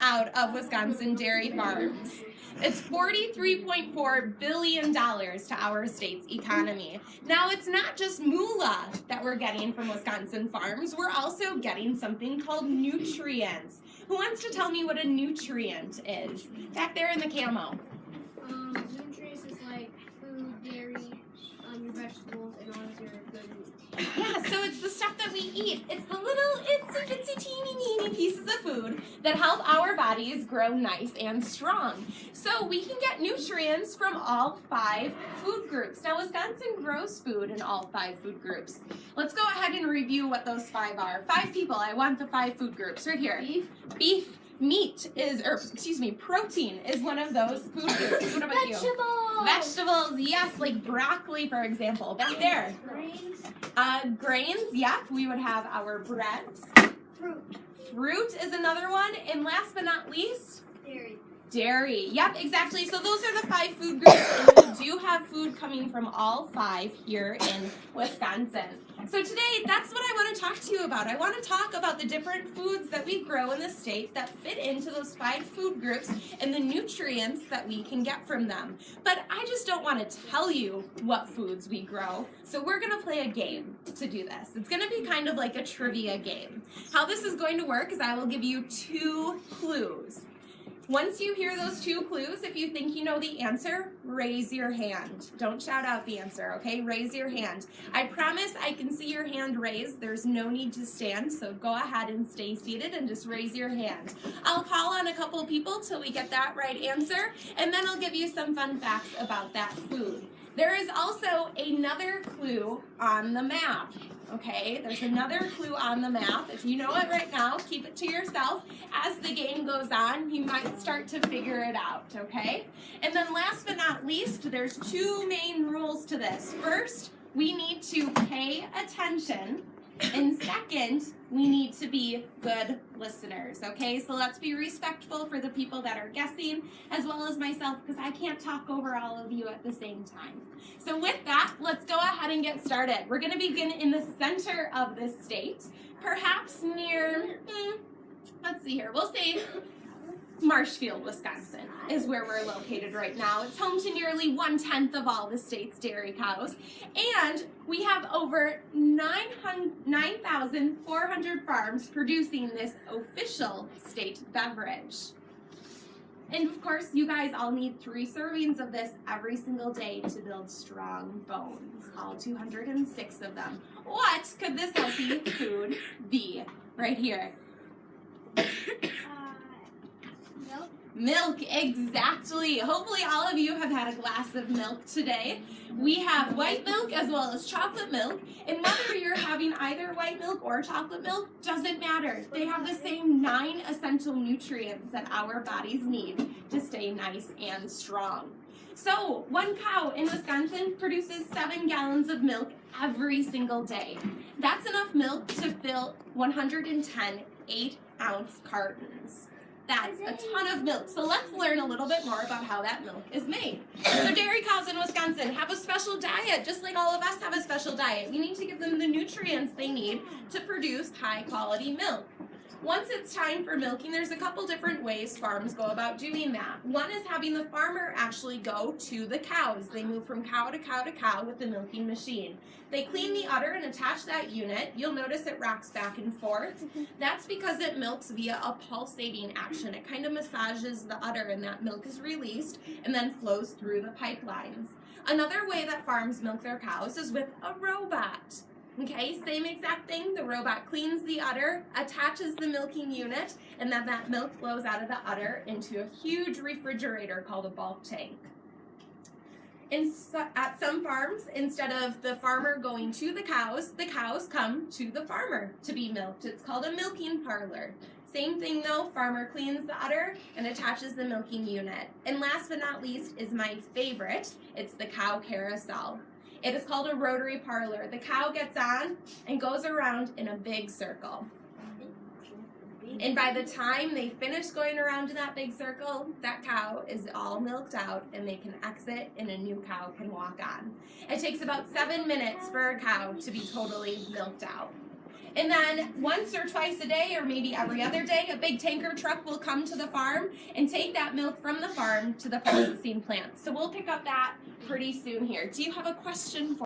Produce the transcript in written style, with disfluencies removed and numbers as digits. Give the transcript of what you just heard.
out of Wisconsin dairy farms. It's $43.4 billion to our state's economy. Now, it's not just moolah that we're getting from Wisconsin farms. We're also getting something called nutrients. Who wants to tell me what a nutrient is? Back there in the camo. Nutrients is like food, dairy, your vegetables, and all of your good meat. Yeah, so it's the stuff that we eat. It's the little itsy-bitsy teeny-weeny pieces of food that help our bodies grow nice and strong. So we can get nutrients from all 5 food groups. Now, Wisconsin grows food in all 5 food groups. Let's go ahead and review what those 5 are. 5 people, I want the 5 food groups right here. Beef. Meat protein is one of those food groups. What about you? Vegetables, yes, like broccoli, for example. Back there. Grains, yeah, we would have our breads. Fruit is another one. And last but not least, dairy. Yep, exactly. So those are the 5 food groups, and we do have food coming from all 5 here in Wisconsin. So today, that's what I want to talk to you about. I want to talk about the different foods that we grow in the state that fit into those 5 food groups and the nutrients that we can get from them. But I just don't want to tell you what foods we grow. So we're going to play a game to do this. It's going to be kind of like a trivia game. How this is going to work is I will give you 2 clues. Once you hear those 2 clues, if you think you know the answer, raise your hand. Don't shout out the answer, okay? Raise your hand. I promise I can see your hand raised. There's no need to stand, so go ahead and stay seated and just raise your hand. I'll call on a couple people till we get that right answer, and then I'll give you some fun facts about that food. There is also another clue on the map, okay? There's another clue on the map. If you know it right now, keep it to yourself. As the game goes on, you might start to figure it out, okay? And then last but not least, there's 2 main rules to this. First, we need to pay attention. And second, we need to be good listeners, okay? So let's be respectful for the people that are guessing, as well as myself, because I can't talk over all of you at the same time. So with that, let's go ahead and get started. We're going to begin in the center of the state, perhaps near, let's see here, we'll say Marshfield, Wisconsin is where we're located right now. It's home to nearly 1/10 of all the state's dairy cows, and we have over 9,400 farms producing this official state beverage. And of course, you guys all need 3 servings of this every single day to build strong bones, all 206 of them. What could this healthy food be? Right here. Milk, exactly. Hopefully all of you have had a glass of milk today. We have white milk as well as chocolate milk, and whether you're having either white milk or chocolate milk doesn't matter. They have the same 9 essential nutrients that our bodies need to stay nice and strong. So, 1 cow in Wisconsin produces 7 gallons of milk every single day. That's enough milk to fill 110 8-ounce cartons. That's a ton of milk. So let's learn a little bit more about how that milk is made. So dairy cows in Wisconsin have a special diet, just like all of us have a special diet. We need to give them the nutrients they need to produce high-quality milk. Once it's time for milking, there's a couple different ways farms go about doing that. One is having the farmer actually go to the cows. They move from cow to cow to cow with the milking machine. They clean the udder and attach that unit. You'll notice it rocks back and forth. That's because it milks via a pulsating action. It kind of massages the udder and that milk is released and then flows through the pipelines. Another way that farms milk their cows is with a robot. Okay, same exact thing. The robot cleans the udder, attaches the milking unit, and then that milk flows out of the udder into a huge refrigerator called a bulk tank. At some farms, instead of the farmer going to the cows come to the farmer to be milked. It's called a milking parlor. Same thing though, farmer cleans the udder and attaches the milking unit. And last but not least is my favorite. It's the cow carousel. It is called a rotary parlor. The cow gets on and goes around in a big circle. And by the time they finish going around in that big circle, that cow is all milked out and they can exit and a new cow can walk on. It takes about 7 minutes for a cow to be totally milked out. And then once or twice a day, or maybe every other day, a big tanker truck will come to the farm and take that milk from the farm to the processing plant. So we'll pick up that pretty soon here. Do you have a question for